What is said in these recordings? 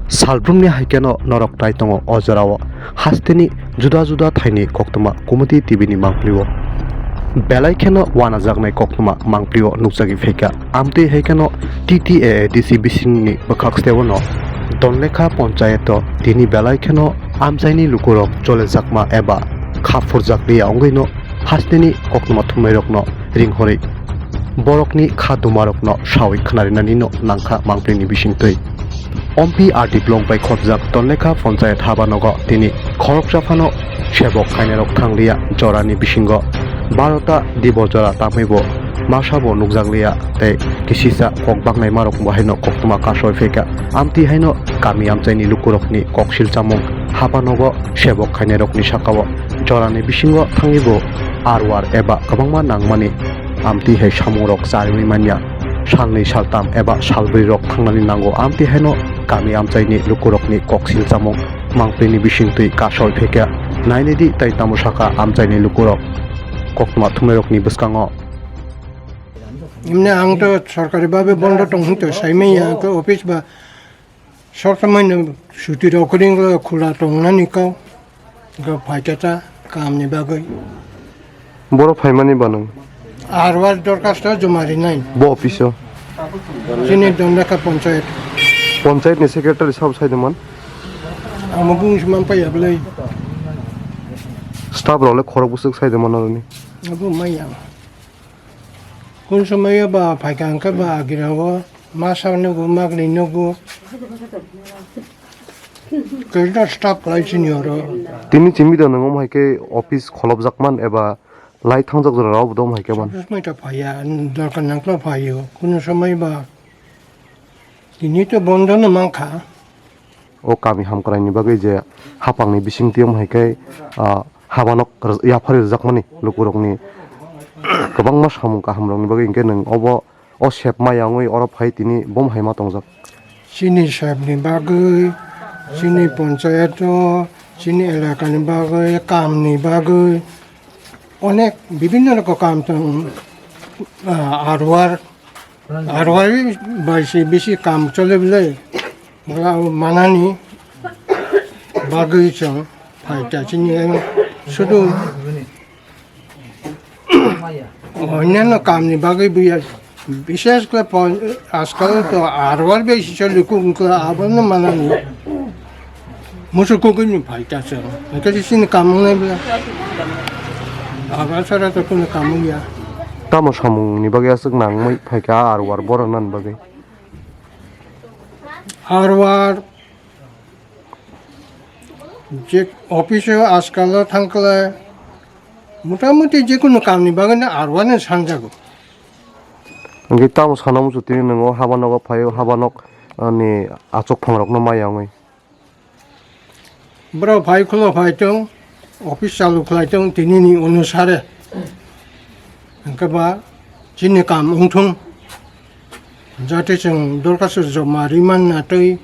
Salbrumni haikeno norok tai tongo ojarawo hasteni juda juda thaini koktoma komiti tibini mangpliwo belai kheno wana jagnai koktoma mangpliwo nukjagi pheka amti haikeno TTAADC bisingni bakhakstewo no Dhanlekha Panchayato tini belai kheno amchaini lukurok chole jakma eba khafur jakliya ongoino hasteni koktoma thumairokno ringhori borokni khadumarokno shawi khnarinani no nangkha mangplini bisingtoi Ompi Artiplong by Khajak Dhanlekha Panchayat Habanogo Tini Khorok Jafano Shebok Kainerok Thanglia Jorani Bishingo Barota Dipor Jora Tamibo Mashabo Nukjaglia Te Kisisa Kokbangnai Marok Bahino Koktuma Kashoy Feka Amti Haino Kami Amchaini Lukurokni Kokshil Chamong Habanogo Shebok Kainerokni Shakawo Jorani Bishingo Thangibo Arwar Eba Kabangma Nangmani Amti Hai Shamurok Sarimi Manya Shalni Shaltam Eba Shalbri Rok Thangnani Nango Amti Haino Kami amchaini lukurokni koksil chamong mangplini bisingtui kasol pheka nainedi tai tamusaka amchaini lukurok kokma thumerokni buskango imne angto sarkari babe bondo tongto saimei to office ba sortamai shuti rokuring lo khula tongnani ko go phaitata kamni bagoi boro phaimani banang arwar dorkasta jomari nai bo office sini Dhanlekha Panchayat Panchayat ni secretary sab saideman amabung simam pa yablai staff role khorok busuk saideman aroni abu mayang kun samaya ba phaikan ka ba agirawa masawne go magli no go kelda staff lai senior tini chimida nangom haike office kholop jakman eba lai thangjak jora raw bodom haike man mai ta phaya dorkan nangla phayo kun samay ba ini to bondo na mangkha o kami hamkraini bagai je hapangni bisingtiam haike habanok yafari jakmani lukurokni kabang mas hamung ka hamrongni bagai ingke nang obo o shep mayangoi oro phai tini bom haima tongjak sini sabni bagai sini panchayat sini elakani bagai kamni bagai onek bibinno rokam kam tong arwar baisi bisi kam chole bile manani bagai chong phaita chini sudu onyan kamni bagai biya বিশেষ করে আজকাল তো আরওয়ার বেশি চলে কুকুর আবার না মানানি মুসু কুকুর ফাইটাছে এটা সিন কাম নাই বলে আবার ছাড়া তো কোনো কাম ইয়া tamo samung ni bagai asuk nangmai phaika arwar boranan bagai আরওয়ার যে অফিসে আজকাল থাকলে মোটামুটি যে কোনো কামনি বাগান আরওয়ানে সানজাগো ngi tamo sanamu chutini nango habanok phayo habanok ni achok phangrokno mayangoi bro ভাই খুলো ভাইটং অফিস চালু খাইটং তিনিনি অনুসারে angkaba jini kam ungthung jate jeng dorkas joma riman natoi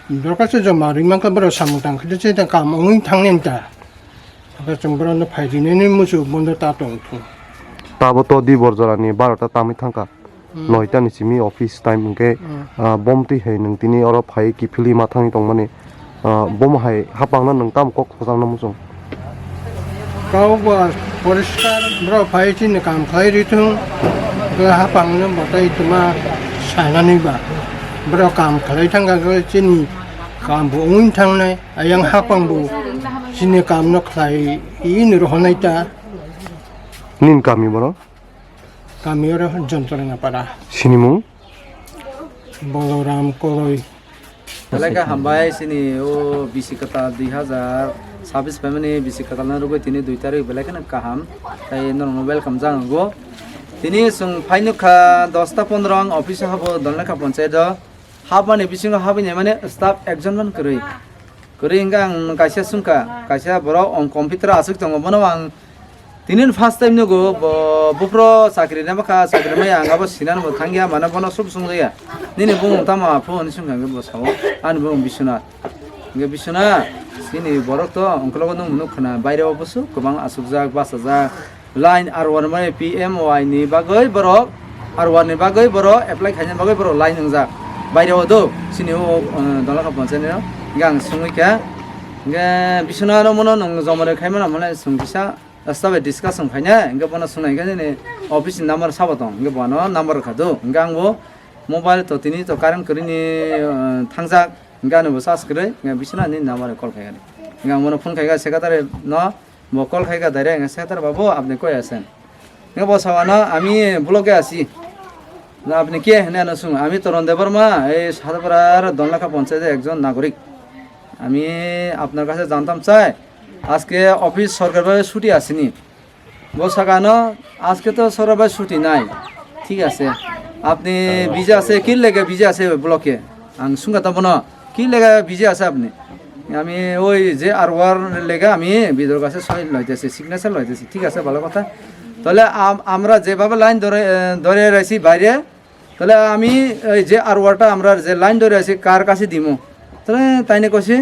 dorkas joma riman ka bro samutang khide che ta kam ung thangnen ta aka jeng bro no phaidine ni musu bondo ta tong thu tabo to Dipor jorani 12 ta tami thangka 9 ta ni chimi office time ke bomti hei nang tini oro phai ki phili ma thangi tongmani bom hai hapangna nang tam kok khosang namusong kau ba poriskar bro phai chin kam khai ri thung ga hapang na botai tuma sanani ba bro kam khai thang ga chini kam bu ung thang nai ayang hapang bu chini kam no khai in ro honai ta nin kami boro kami ora jontrona para sinimung boloram koroi Dhanlekha hambai sini o bisikata 2026 pemani bisikata na rugo tini 2 tarik belakhan kaham tai normal welcome jang go tini sung phainu kha 10 ta 15 ang office habo Dhanlekha Panchayat habani bisingo habini mane staff ekjon man kuri ingang kaisa sungka kaisa boro on computer asuk tongo bonawang tinin first time no go bupro sakri na baka sakri maya ngabo sinan bo thangya mana bono sub sungya nini bung tama phone sunga go sawo an bung bisuna nge bisuna sini borok to onklogo nung nukhna baire obusu kobang asukjak basajak line arwan mane PMY ni bagoi borok arwan ni bagoi borok apply khaina bagoi borok line ngjak baire odo sini o Dhanlekha Panchayat no gang sungui ka ga bisuna ro mono nong jomare khaimana mane sungkisa astabe discussion phaina inga bono sunai ga ne office number sabatong inga bono number khadu gang bo mobile to tini to karan krini Tamjak inga no sas kre inga bisuna ni number call khai ga inga mono phone khai ga secretary no mo call khai ga dare inga secretary babu apni koi asen inga bo sawana ami bloge asi না আপনি কে না না শুনুন আমি তরুণ দেববর্মা এই সাতপাড়ার ধনলেখা পঞ্চায়েতের একজন নাগরিক আমি আপনার কাছে জানতাম চাই আজকে অফিস সরকারিভাবে ছুটি আসেনি বসা কেন আজকে তো সরকারিভাবে ছুটি নাই ঠিক আছে আপনি ভিজা আছে কি লেগে ভিজা আছে ব্লকে আং শুনগাতাম না কি লেগে ভিজা আছে আপনি আমি ওই যে আর ওয়ার লেগে আমি বিদর কাছে সই লইতেছি সিগনেচার লইতেছি ঠিক আছে ভালো কথা তাহলে আমরা যেভাবে লাইন ধরে রয়েছি বাইরে তাহলে আমি এই যে আর ওয়ারটা আমরা যে লাইন ধরে আছি কার কাছে দিব তাহলে তাইনে কইছে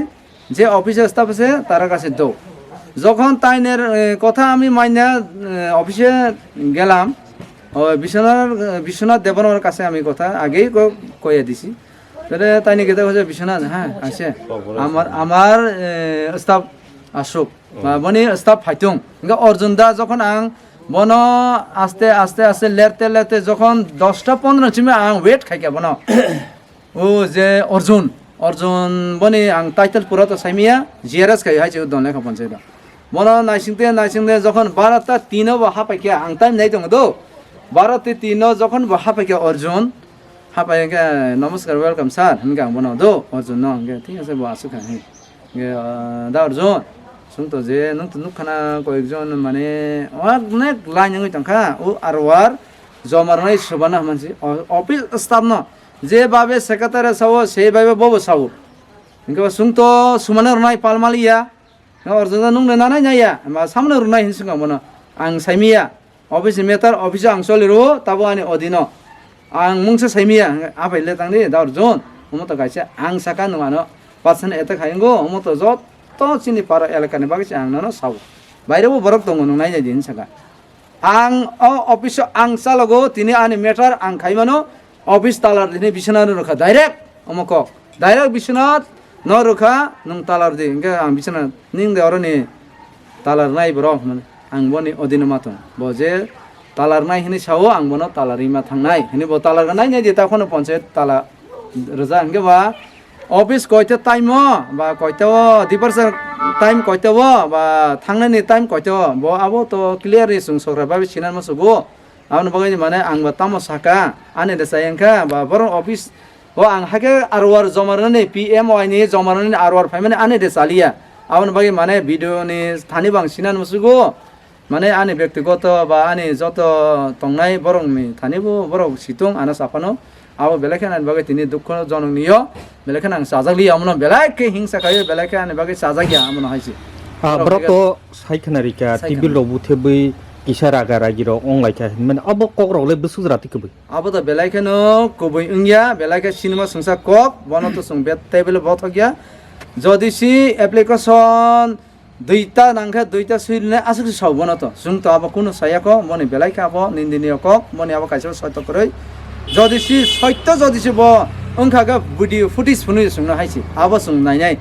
যে অফিসে স্টাফ আছে তার কাছে দাও যখন তাইনের কথা আমি মাইনা অফিসে গেলাম বিশ্বনাথ দেবনের কাছে আমি কথা আগেই কইয়া দিছি তাহলে তাইনে কেটে কইছে বিশ্বনাথ হ্যাঁ আছে আমার স্টাফ আসুক মানে স্টাফ ফাইতুং অর্জুন দা যখন আং বন আস্তে আস্তে আস্তে লেরতে লেরতে যখন 10টা-15 চিমে আং ওয়েট খাইকে বন ও যে অর্জুন বনি আং টাইটেল পুরা তো সাইমিয়া জিআরএস খাই হাইছে ধনলেখা পঞ্চায়েত বন নাইসিংতে যখন 12টা-3 বহা পাইকে আং টাইম নাই দङ দো 12টা-3 যখন বহা পাইকে অর্জুন হাপাইকে নমস্কার ওয়েলকাম স্যার হিনগা বন দো অর্জুন ন ঠিক আছে বসু খাই দা অর্জুন তো যে নং তো নুখানা কয়েকজন মানে অনেক লাইন হই তংখা ও আরওয়ার জমারনাই সবানা মানসি অফিস স্টাফ ন যেভাবে সেক্রেটারি সাও সেইভাবে বব সাও ইনকে সুং তো সুমানা রনাই পালমালিয়া অর্জন নুং নানাই নাইয়া মা সামনে রনাই হিনসুং মন আং সাইমিয়া অফিস মেটার অফিস আং সলিরো তাবো আনি অদিন আং মুংসে সাইমিয়া আপাইলে তাংনি দা অর্জন মমতো গাইছে আং সাকা নমানো পার্সন এতে খাইঙ্গো মমতো যত তো চিনি পারা এলাকানি বাগিছে আং নানো সাও বাইরেও বরক দङ নংনাই যাই দিন সাকা আং অফিস আং চালগো তিনি আনি মেটার আং খাইমানো অফিস তালার দিনে বিছানার রখা ডাইরেক্ট অমক ডাইরেক্ট বিছানাত ন রখা নং তালার দি ইনকে আং বিছানা নিং দে অরনি তালার নাই বর মানে আং বনি অদিন মাতং বজে তালার নাই হিনি সাও আং বনো তালার ইমা থাংনাই হিনি ব তালার নাই নাই যে তখন পঞ্চায়েত তালা রজা ইনকে বা অফিস কয়টা টাইম বা কয়টা দিপার টাইম কয়টা বা থাংনানি টাইম কয়টা ব আবো তো ক্লিয়ার সুং সরকার ভাবে সিনান মসুগো আপনি বাগাই মানে আং বা তামো সাকা আনে দেসায়ংখা বা বড় অফিস ও আং হাকে আরওয়ার জমারনে পিএমওআই নি জমারনে আরওয়ার ফাই মানে আনে দেসালিয়া আপনি বাগাই মানে ভিডিও নি থানি বাং সিনান মসুগো মানে আনে ব্যক্তিগত বা আনে যত তংনাই বরং নি থানিবো বড় সিতুং আনা সাপানো আবো বেলাখান আন বাগাই তিনি দুঃখ জনক নিও বেলাখান আং সাজাগলি আমনো বেলাকে হিংসা খায় বেলাখান আন বাগাই সাজাগিয়া আমনো হাইছে ব্রতো সাইখানারিকা টিভি লবুথে বই কিসার আগারাগির অংলাইকা মানে আবো ককরলে বসুজরাতি কবি আবো তো বেলাইখানো কবই ইংয়া বেলাইখা সিনেমা সংসা কক বনতো সং বেত টেবিল বথগিয়া যদি সি অ্যাপ্লিকেশন দুইটা নাংখা দুইটা সুইলনে আসুক সব বনতো সুং তো আবো কোনো সায়াক মনে বেলাইখা আবো নিন্দিনিয় কক মনে আবো কাইসা সত্য করে যদি সি সত্য যদি সি ব ওংখাগা ভিডিও ফুটেজ ফুনি সুংনো হাইছি আবো সুং নাই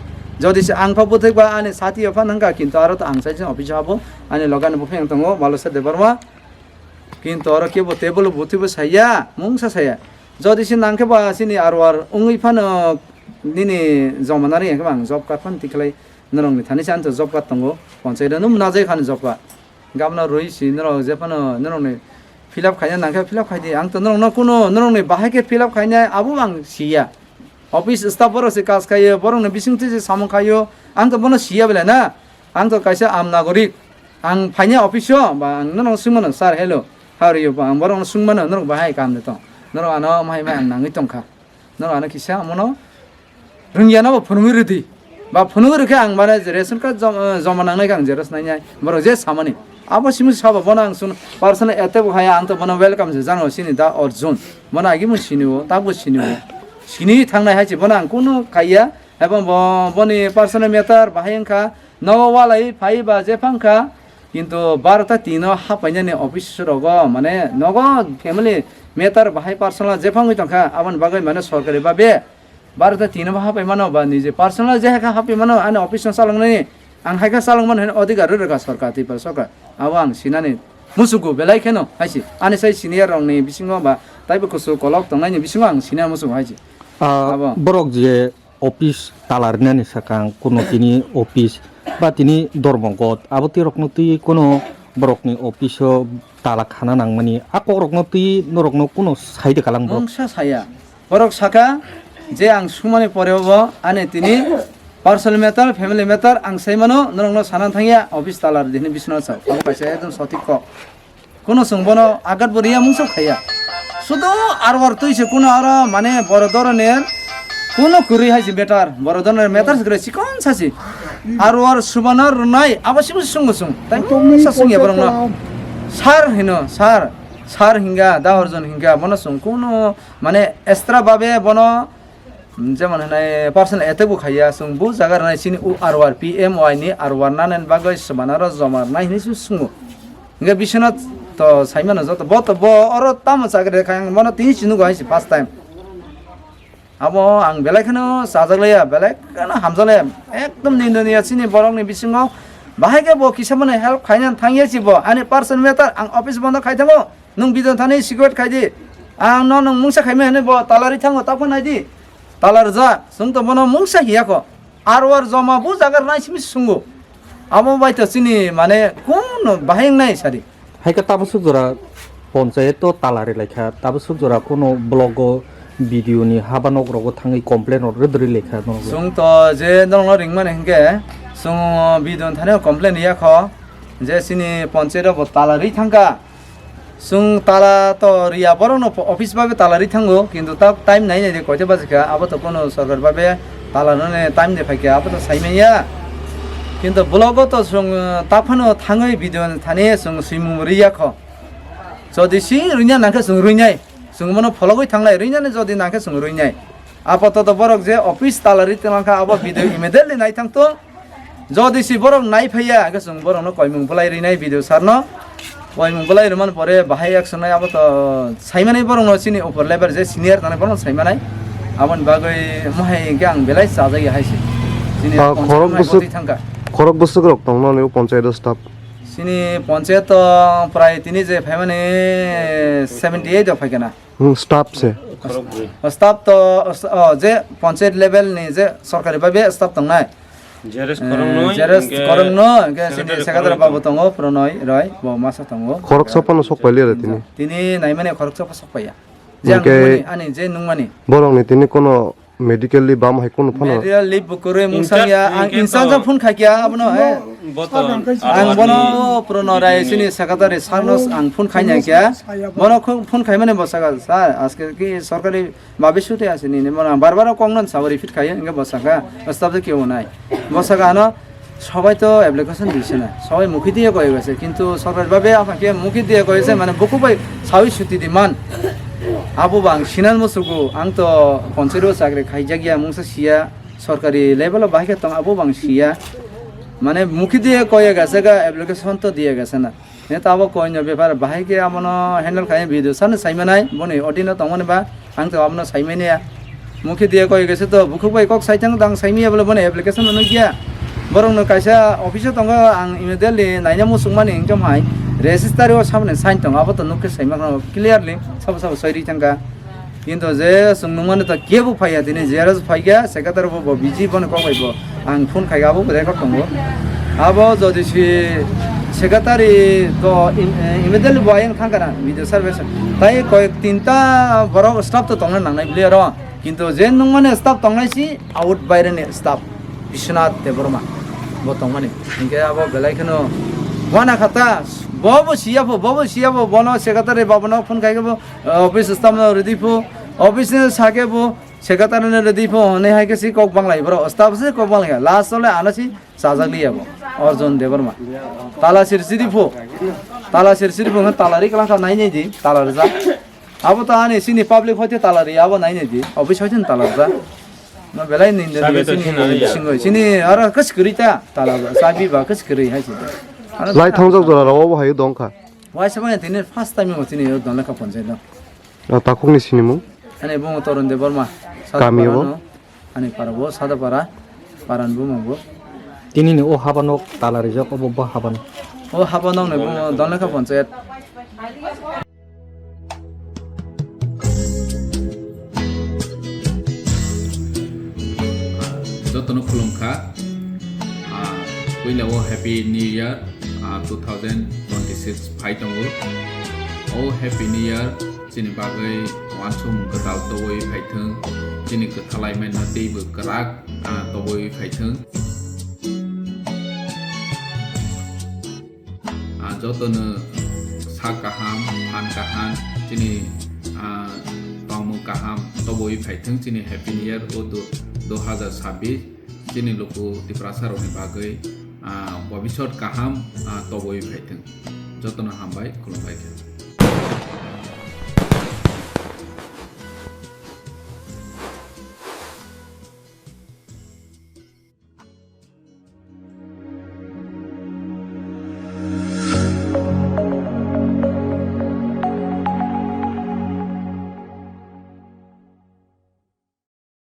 যদি সে আং ফাবো থেকবা আনে সাথী অফা নাঙ্গা কিন্তু আর তো আং সাইছে অফিস হবো আনে লগানে বুফেং দङ ভালো সে দেবরমা কিন্তু আর কেবো টেবল বুথিবো সাইয়া মুংসা সাইয়া যদি সে নাংখে বা সিনি আর উঙ্গই ফান নিনি জমানারি একবাং জব কার্ড ফান তিখলাই নরংনি থানি চান তো জব কার্ড দङ পঞ্চায়েত নুম নাজাই খান জব কার্ড গামনা রইছি নরং যে ফান নরংনি ফিল আপ খাইনা নাংখে ফিল আপ খাইদি আং তো নরং কোনো নরংনি বাহাইকে ফিল আপ খাইনা আবো আং সিয়া অফিস স্টাফ বড় সে কাজ খাইयो বরং বিসিংতে যে সামং খাইयो আং তো বনো সিয়া বেলা না আং তো কাইসা আম নাগরিক আং ফাইনা অফিস বা আং নরং সুমনো sir hello how are you आं बरं सुंमनो नरं बाहाय कामने तो नरं आनो माहाय मा आं नाङै तंखा नरं आनो किसा मनो रोंगियाना बा फुनुगिरिदि बा फुनुगिरिखे आं माने रेशन कार्ड जमा नांनाय आं जेरस नायनाय बरं जे सामानि आबो सिमु साबा बना आं सुन पार्सोनल एते बहाय आं तो बनो वेलकाम जे जानो सिनि दा अर्जुन बना आगि मुन सिनिवो ताबो सिनिवो सिनि थांनाय हायचे बना आं कुनु खाइया एबं बनि पार्सोनल मेटार बाहायंखा नवालाय फाइबा जे फांखा কিন্তু 12টা-3 হাপাইনানি অফিস রগ মানে নগ ফ্যামিলি মেটার বাহাই পার্সোনাল যে ফাঙ্গই তংখা আবন বাগৈ মানে সরকারি ভাবে बार'था तिनाव हाबाय मानो बा निजे पार्सनेल जे हाका हाबाय मानो आंनि अफिसआव सालांनायनि आं हायका सालांमान होनो अधिकार रोगा सरकार तिपर सरकार आबो आं सिनानै मुसुखौ बेलाय खेनो हायसि आंनि साय सिनियर रंनि बिसिङाव बा ताइबो कुसु कलक दंनायनि बिसिङाव आं सिना मुसुखौ हायसि borok je office talarnya ni sakang kuno tini office ba tini dormongot abo ti rokno ti kuno borok ni office tala khana nangmani ako rokno ti norokno kuno side kalang borok mongsa saya borok saka je ang sumane porebo ane tini personal matter family matter ang saimano norokno sanan thangya office talar dini bisna sa abo kaisa ekdom sotik ko kuno sungbono agat boriya mungso khaya শুধু আর তুইছে কোনো আর মানে বড় ধরনের কোনো কুরি হাইছে better বড় ধরনের মেটার করে চিকন সাসি আর ওর সুবানার নাই আবাসি সুঙ্গ সুং তাই সাসুং এ বরং সার হিনো সার সার হিঙ্গা দাহরজন হিঙ্গা বন সুং কোনো মানে এক্সট্রা ভাবে বন যেমন নাই পার্সোনাল এতেবো খাইয়া সুং বু জায়গার নাই সিনি উ আর ওয়ার পিএমওয়াই নি আর ওয়ার নানেন বাগৈ সুবানার জমার নাই হিনি সুঙ্গ হিঙ্গা বিশ্বনাথ তো সাইমান যত বত ব অর তাম চাকরি খাই মনে তিন চিনু গাইছি ফার্স্ট টাইম আবো আং বেলাইখানো সাজাগলাইয়া বেলাইখানো হামজালাইয়া একদম নিন্দনীয় চিনি বরংনি বিসিङाव বাহাইকে ব কিসামানে হেল্প খাইনান थांयासि ब आनि पार्सन मेटार आं अफिस बन्द खाइ थाङो नों बिदन थानि सिगारेट खाइदि आं नों मुंसा खाइमे हने ब तालारि थाङो ताफो नाइदि तालार जा जों त बन मुंसा हियाको आर वर जमा बु जागार नाइसिमि सुंगु आबो बाइतो चिनि माने कोन बाहाइं नाइ सारि haika tabusu jora panchayat to talare lekha tabusu jora kono blog video ni habanok rogo thangi complain or redri lekha no sung to je dong ringman hingke sung bidon thane complain ya kho je sini panchayat bo talari thangka sung tala to ria borono office babe talari thango kintu ta time nai nai koite bajika abo to kono sarkar babe talarone time de phaike abo to saimenya কিন্তু blog তো song তাফানো থাঙै video থানে song সিমু রিয়াখো যদি C রুইনা নাকে song রুইনাই song মনো ফলগৈ থাংলাই রুইনানে যদি নাকে song রুইনাই আপাতত বরক যে office তালারি তেলাঙ্কা আব video immediately নাই থাংতো যদি সি বরক নাই ফাইয়া আগে সং বরকনো কয়মুং বলাই রিনাই ভিডিও সারনো কয়মুং বলাই রমান পরে বাহাই অ্যাকশন নাই আবত সাইমানাই বরকনো সিনি উপর লেভেল যে সিনিয়র তানে বরক সাইমানাই আবন বাগৈ মহাই গাং বেলাই সাজাই হাইছে সিনি খরক বস্তু থাংকা খরক বস্তু রক দং ন পঞ্চায়েত স্টাফ সিনি পঞ্চায়েত প্রায় তিনি যে ভাই মানে 78 ফাইকেনা স্টাফ সে স্টাফ তো যে পঞ্চায়েত লেভেল নি যে সরকারি ভাবে স্টাফ দং নাই জেরেস করং ন গে সিনি সেক্রেটারি বাবু দङ প্রণয় রয় ব মাসা দङ খরক সপানো সকপাইলি আরে তিনি তিনি নাই মানে খরক সপা সকপাইয়া যে আনি যে নুংমানি বরং নি তিনি কোনো medical leave bam hai kono phano medical leave bukure mungsangya ang insan ja phun khakia abno he ang bono pronorai sini secretary sarnos ang phun khaina kya bono phun khai mane bosaga sir aske ki sarkari babe shute asini ne bono barbar kongnon sabari fit khai inga bosaga প্রস্তাবে কেউ নাই bosaga no সবাই তো application দিছে না সবাই মুখি দিয়ে কয়ে গেছে কিন্তু সরকারিভাবে আমাকে মুখি দিয়ে কয়েছে মানে বকুবাই সাউই সুতি দিমান আবু বাং সিনাল মুসুকু আং তো পঞ্চায়েত চাকরি খাইজাগিয়া মুংসা সিয়া সরকারি লেভেল বাহিকে তো আবু বাং সিয়া মানে মুখি দিয়ে কয়ে গেছে গা অ্যাপ্লিকেশন তো দিয়ে গেছে না নেতা আবো কইন ব্যাপার বাহিকে আমনো হ্যান্ডেল খাই ভিডিও সান সাইমানাই বনি অডিনো তমনে বা আং তো আমনো সাইমানিয়া মুখি দিয়ে কয়ে গেছে তো বুকুবাই কক সাইতাং দাং সাইমিয়া বলে বনে অ্যাপ্লিকেশন নয় গিয়া বরং কাইসা অফিসে দङ आं इमिडियेटली नायना मुसुंमानि इंजम हाय रेजिस्टार ओ सामने साइन दङ अब त नुके साइमा क्लियरली सब सब सैरि थांगा किन्तु जे सुंनुमाने त केबो फाया दिने जेरस फाइगा सेक्रेटारि बो बिजि बन कबाइबो आं फोन खाइगाबो रेकर्ड दङ अब जदि सि सेक्रेटारि तो इमिडियेटली बयं थांगाना भिडियो सार्भिस ताइ कय तिनता बरो स्टाफ त दङ नांनाय ब्लियर किन्तु जे नुमाने स्टाफ दङनायसि आउट बायरेनि स्टाफ বিশ্বনাথ দেববর্মা বর্তমানে ইনকে আবো বেলাইখানো ওয়ানা খাতা ববো সিয়াবো বন সেক্রেটারি বাবনা ফোন খাইগবো অফিস স্টাফ রেডিফো অফিস সাকেবো সেক্রেটারি রেডিফো হনে হাইকেসি কক বাংলাই বড় স্টাফ সে কক বাংলাই লাস্ট হলে আনাসি সাজাগলিয়াবো অর্জন দেববর্মা তালা সিরসিরিফো তালারি ক্লাস নাই নাই দি তালার যা আবো তো আনি সিনি পাবলিক হইতে তালারি আবো নাই নাই দি অফিস হইতে তালার যা no belai nin de sini sini ara kas kurita tala sabi ba kas kuri hai sini lai thangjak jora rawo hai dongkha wai sabane tini first time mo tini yo Dhanlekha Panchayat takungni sinimu ane bo toron de borma kami bo ani parabo sada paran bumabo tini ni o habanok talarijak obo ba haban o habanok ne bumo Dhanlekha Panchayat Jotono khulumkha Kuilawo Happy New Year 2026 Phaitongo O Happy New Year Chini bagai wansum ketal towoi phaithung Chini kethalai main hati bu kerak towoi phaithung Jotono sak kaham phan kaham chini tongmu kaham towoi phaithung chini Happy New Year o 2026 chini loko diprasar oni bagai bhabishot kaham toboi phaithung jotono hambai khulumbai.